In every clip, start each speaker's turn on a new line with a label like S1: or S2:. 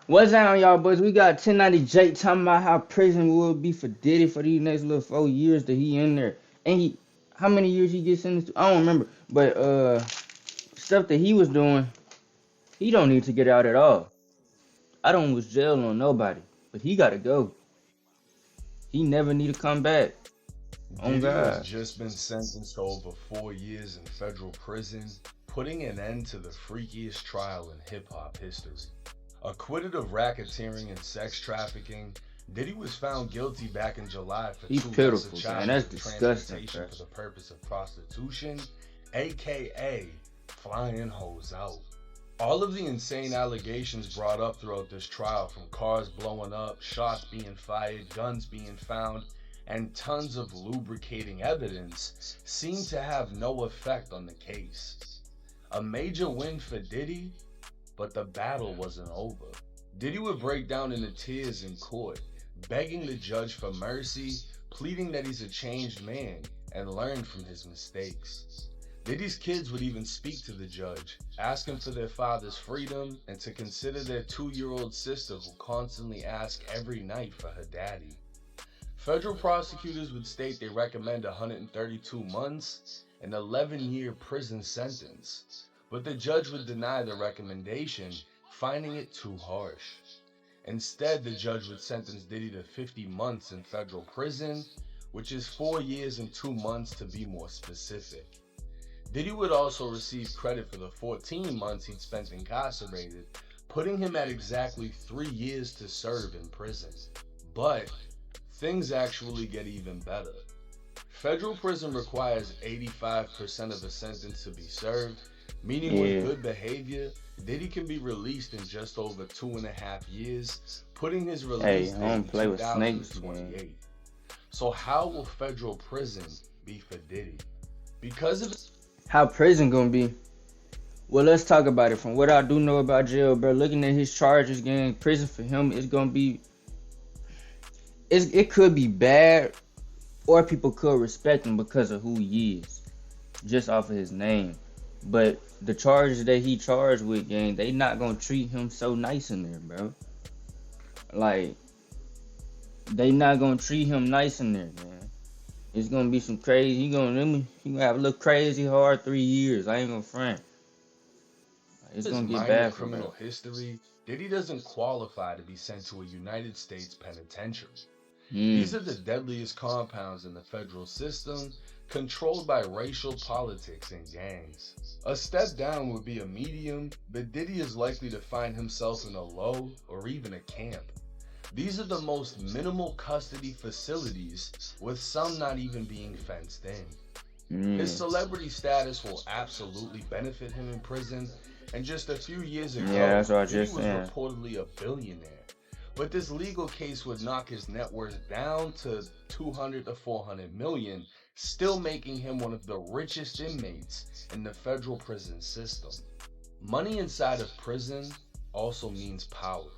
S1: What's down, y'all boys? We got 1090 Jake talking about how prison will be for Diddy for these next little 4 years that he in there. And he, how many years he gets sentenced to? I don't remember. But stuff that he was doing, he don't need to get out at all. I don't wish jail on nobody, but he gotta go. He never need to come back. On
S2: Diddy has
S1: God.
S2: just been sentenced to over 4 years in federal prison, putting an end to the freakiest trial in hip hop history. Acquitted of racketeering and sex trafficking, Diddy was found guilty back in July for
S1: He
S2: 2 counts of
S1: pitiful, man. That's
S2: child
S1: disgusting,
S2: transportation
S1: bro.
S2: for the purpose of prostitution, aka flying hoes out. All of the insane allegations brought up throughout this trial, from cars blowing up, shots being fired, guns being found, and tons of lubricating evidence, seem to have no effect on the case. A major win for Diddy, but the battle wasn't over. Diddy would break down into tears in court, begging the judge for mercy, pleading that he's a changed man and learned from his mistakes. Diddy's kids would even speak to the judge, asking for their father's freedom and to consider their 2-year-old sister who constantly asked every night for her daddy. Federal prosecutors would state they recommend 132 months, an 11-year prison sentence, but the judge would deny the recommendation, finding it too harsh. Instead, the judge would sentence Diddy to 50 months in federal prison, which is 4 years and 2 months to be more specific. Diddy would also receive credit for the 14 months he'd spent incarcerated, putting him at exactly 3 years to serve in prison. But things actually get even better. Federal prison requires 85% of the sentence to be served, meaning with
S1: Yeah.
S2: good behavior, Diddy can be released in just over 2.5 years, putting his
S1: Hey,
S2: release
S1: I
S2: date
S1: don't
S2: in
S1: play with snakes, man.
S2: 2028. So how will federal prison be for Diddy? Because of
S1: How prison gonna be? Well, let's talk about it. From what I do know about jail, bro, looking at his charges, getting prison for him is gonna be. It could be bad, or people could respect him because of who he is, just off of his name. But the charges that he charged with, gang, they not gonna treat him so nice in there, bro. Like, they not gonna treat him nice in there, man. It's gonna be some crazy. He gonna have a little crazy hard 3 years. I ain't gonna front. It's
S2: his
S1: gonna get
S2: minor
S1: bad for him.
S2: criminal history, Diddy doesn't qualify to be sent to a United States penitentiary.
S1: Mm.
S2: These are the deadliest compounds in the federal system, controlled by racial politics and gangs. A step down would be a medium, but Diddy is likely to find himself in a low or even a camp. These are the most minimal custody facilities, with some not even being fenced in. His
S1: Mm.
S2: celebrity status will absolutely benefit him in prison, and just a few years
S1: Yeah,
S2: ago,
S1: that's what I was
S2: Diddy
S1: just
S2: was
S1: saying.
S2: reportedly a billionaire. But this legal case would knock his net worth down to 200 to 400 million, still making him one of the richest inmates in the federal prison system. Money inside of prison also means power.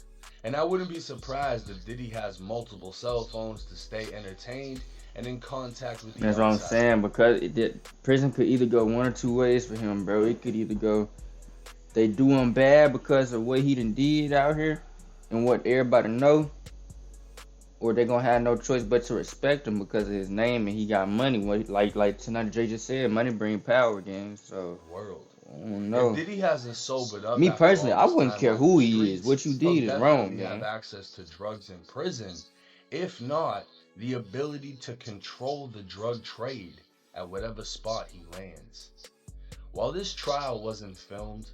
S2: And I wouldn't be surprised if Diddy has multiple cell phones to stay entertained and in contact with the
S1: That's what I'm
S2: outside
S1: saying,
S2: world.
S1: because prison could either go one or two ways for him, bro. It could either go they do him bad because of what he done did out here and what everybody know, or they gonna have no choice but to respect him because of his name and he got money. Like tonight Jay just said, money bring power again. So
S2: World.
S1: I don't
S2: If
S1: know.
S2: Diddy hasn't sobered up
S1: Me
S2: after
S1: personally,
S2: all
S1: I
S2: this
S1: wouldn't
S2: time
S1: care
S2: on the
S1: who he is.
S2: streets,
S1: What you
S2: he'll
S1: did is wrong,
S2: definitely have
S1: gang.
S2: access to drugs in prison, if not the ability to control the drug trade at whatever spot he lands. While this trial wasn't filmed,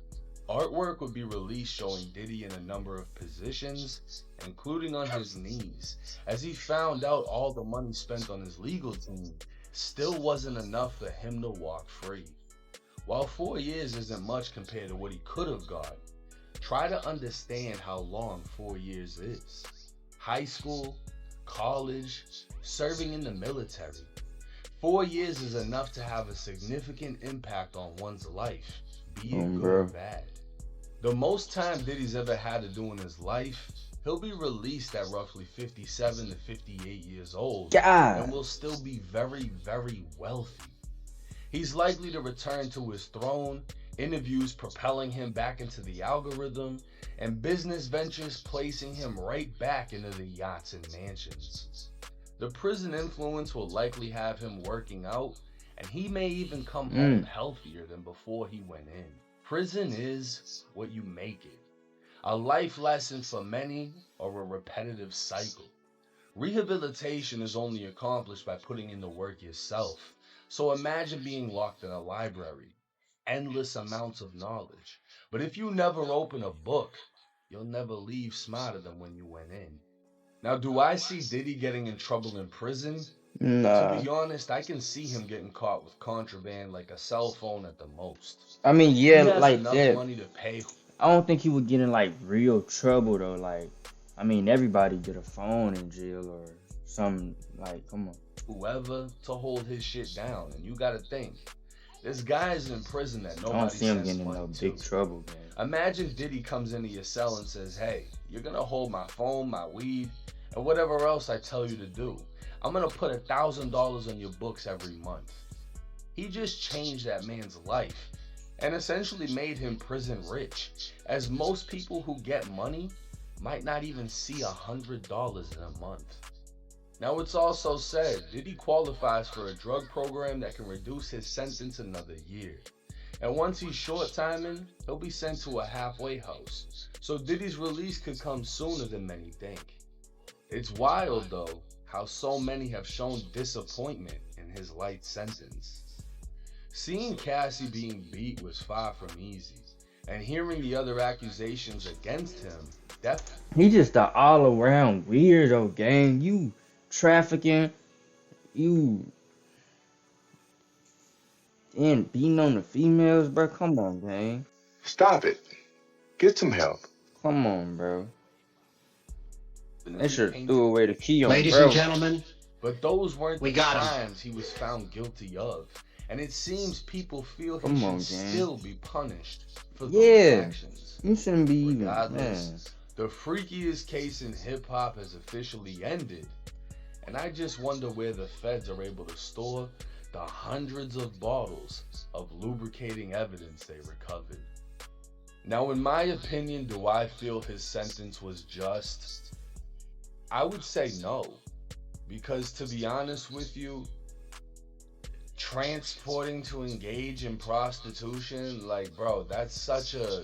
S2: artwork would be released showing Diddy in a number of positions, including on his knees, as he found out all the money spent on his legal team still wasn't enough for him to walk free. While 4 years isn't much compared to what he could have got, try to understand how long 4 years is. High school, college, serving in the military. 4 years is enough to have a significant impact on one's life, be it good or
S1: Bro.
S2: bad. The most time Diddy's ever had to do in his life, he'll be released at roughly 57 to 58 years old and
S1: God.
S2: will still be very, very wealthy. He's likely to return to his throne, interviews propelling him back into the algorithm, and business ventures placing him right back into the yachts and mansions. The prison influence will likely have him working out, and he may even come home
S1: Mm.
S2: healthier than before he went in. Prison is what you make it. A life lesson for many, or a repetitive cycle. Rehabilitation is only accomplished by putting in the work yourself. So imagine being locked in a library, endless amounts of knowledge. But if you never open a book, you'll never leave smarter than when you went in. Now, do I see Diddy getting in trouble in prison? To
S1: Nah.
S2: be honest, I can see him getting caught with contraband like a cell phone at the most.
S1: I mean,
S2: He
S1: yeah,
S2: has
S1: like
S2: enough
S1: that.
S2: money to pay
S1: I don't think he would get in like real trouble though. Like, I mean, everybody get a phone in jail or something. Like, come on.
S2: whoever to hold his shit down. And you gotta think, there's guys in prison that
S1: I don't
S2: nobody
S1: see him
S2: sends
S1: getting in no
S2: money to.
S1: big trouble, man.
S2: Imagine Diddy comes into your cell and says, hey, you're gonna hold my phone, my weed, and whatever else I tell you to do. I'm gonna put $1,000 on your books every month. He just changed that man's life and essentially made him prison rich, as most people who get money might not even see $100 in a month. Now, it's also said Diddy qualifies for a drug program that can reduce his sentence another year. And once he's short timing, he'll be sent to a halfway house. So Diddy's release could come sooner than many think. It's wild though, how so many have shown disappointment in his light sentence. Seeing Cassie being beat was far from easy, and hearing the other accusations against him,
S1: He just a all around weirdo, gang. You trafficking, you and beating on the females, bro. Come on, gang.
S3: Stop it. Get some help.
S1: Come on, bro. They
S2: definitely
S1: should threw
S2: painted
S1: away the
S2: a
S1: key on,
S4: Ladies and
S1: bro.
S4: gentlemen,
S2: but those weren't
S4: we
S2: the
S4: got him.
S2: crimes he was found guilty of. And it seems people feel he
S1: Come
S2: should
S1: on, gang.
S2: still be punished for those
S1: Yeah,
S2: actions.
S1: you shouldn't be even, man.
S2: Regardless, the freakiest case in hip hop has officially ended. And I just wonder where the feds are able to store the hundreds of bottles of lubricating evidence they recovered. Now, in my opinion, do I feel his sentence was just? I would say no. Because to be honest with you, transporting to engage in prostitution, like, bro, that's such a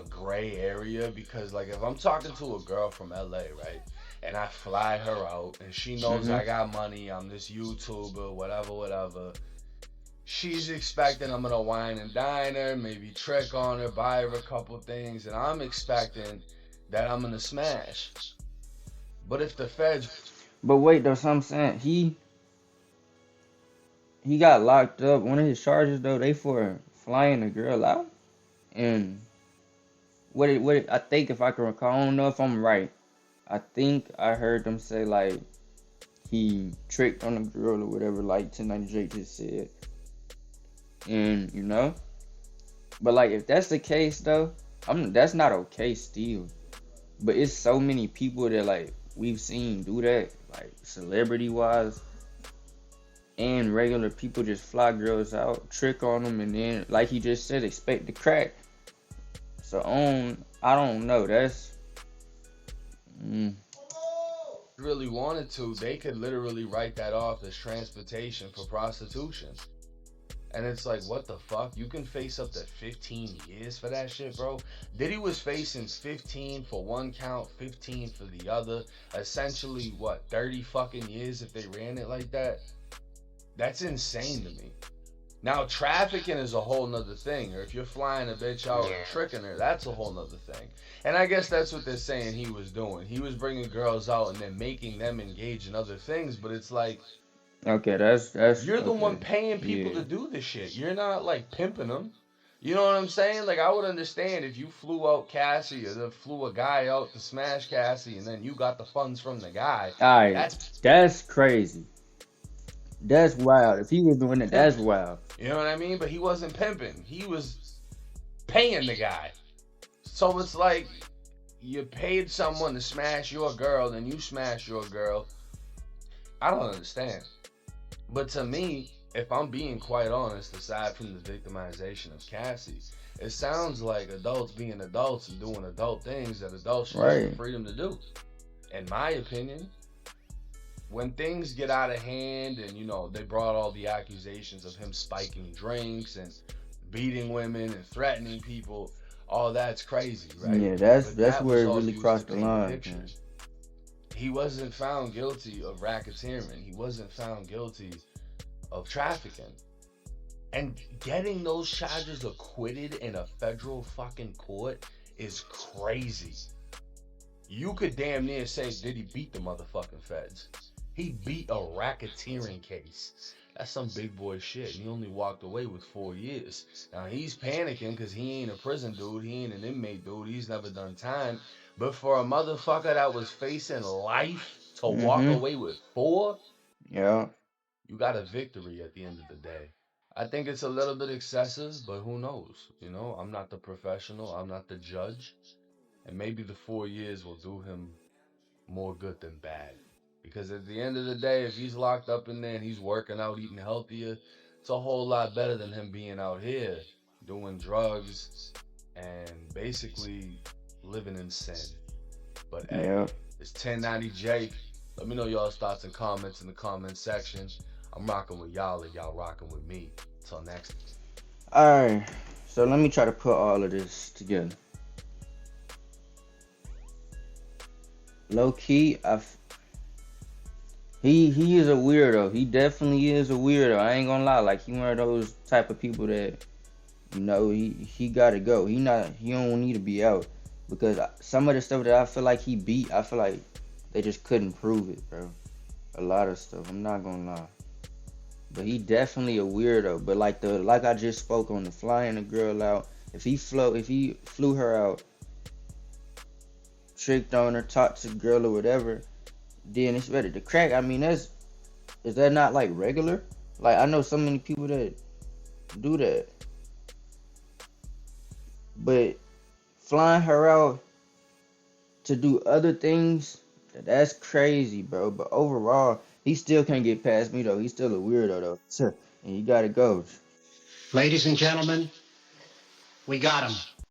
S2: gray area. Because like, if I'm talking to a girl from LA, right, and I fly her out and she knows I got money, I'm this YouTuber, whatever, she's expecting I'm gonna wine and dine her, maybe trick on her, buy her a couple things, and I'm expecting that I'm gonna smash. But if the feds
S1: But wait, though, so I'm saying he got locked up. One of his charges, though, they for flying a girl out. And I think if I can recall, I don't know if I'm right. I think I heard them say like he tricked on a girl or whatever, like 1090 just said. And you know, but like if that's the case though, that's not okay still. But it's so many people that like we've seen do that, like celebrity wise, and regular people just fly girls out, trick on them, and then like he just said, expect the crack. So I don't know. That's
S2: really wanted to, they could literally write that off as transportation for prostitution. And it's like, what the fuck? You can face up to 15 years for that shit, bro. Diddy was facing 15 for one count, 15 for the other. Essentially, what, 30 fucking years if they ran it like that? That's insane to me. Now, trafficking is a whole nother thing. Or if you're flying a bitch out and tricking her, that's a whole nother thing. And I guess that's what they're saying he was doing. He was bringing girls out and then making them engage in other things. But it's like,
S1: okay. That's
S2: you're the
S1: okay.
S2: one paying people to do this shit. You're not like pimping them. You know what I'm saying? Like, I would understand if you flew out Cassie or then flew a guy out to smash Cassie and then you got the funds from the guy.
S1: Alright, that's crazy. That's wild. If he was doing it, that's wild.
S2: You know what I mean? But he wasn't pimping. He was paying the guy. So it's like you paid someone to smash your girl, then you smash your girl. I don't understand. But to me, if I'm being quite honest, aside from the victimization of Cassie, it sounds like adults being adults and doing adult things that adults should just have
S1: Right.
S2: freedom to do. In my opinion, when things get out of hand and they brought all the accusations of him spiking drinks and beating women and threatening people, all that's crazy, right?
S1: Yeah, that's
S2: But that
S1: where
S2: was
S1: it
S2: all
S1: really
S2: used to
S1: crossed the
S2: paint a
S1: line,
S2: picture.
S1: man.
S2: He wasn't found guilty of racketeering. He wasn't found guilty of trafficking. And getting those charges acquitted in a federal fucking court is crazy. You could damn near say Diddy beat the motherfucking feds. He beat a racketeering case. That's some big boy shit. And he only walked away with 4 years. Now he's panicking because he ain't a prison dude. He ain't an inmate dude. He's never done time. But for a motherfucker that was facing life to walk
S1: Mm-hmm.
S2: away with 4,
S1: Yeah.
S2: you got a victory at the end of the day. I think it's a little bit excessive, but who knows? I'm not the professional. I'm not the judge. And maybe the 4 years will do him more good than bad. Because at the end of the day, if he's locked up in there and he's working out, eating healthier, it's a whole lot better than him being out here doing drugs and basically living in sin. But hey,
S1: Yeah.
S2: it's 1090 Jake. Let me know y'all's thoughts and comments in the comment section. I'm rocking with y'all and y'all rocking with me. Till next.
S1: Alright. So let me try to put all of this together. Low key, he is a weirdo. He definitely is a weirdo. I ain't gonna lie. Like, he one of those type of people that he gotta go. He don't need to be out, because some of the stuff that I feel like he beat, I feel like they just couldn't prove it, bro. A lot of stuff. I'm not gonna lie. But he definitely a weirdo. But like I just spoke on the flying the girl out. If he flew her out, tricked on her, talked to the girl or whatever, then it's ready to crack. I mean, is that not like regular? Like, I know so many people that do that. But flying her out to do other things, that's crazy, bro. But overall, he still can't get past me, though. He's still a weirdo, though. And you gotta go.
S4: Ladies and gentlemen, we got him.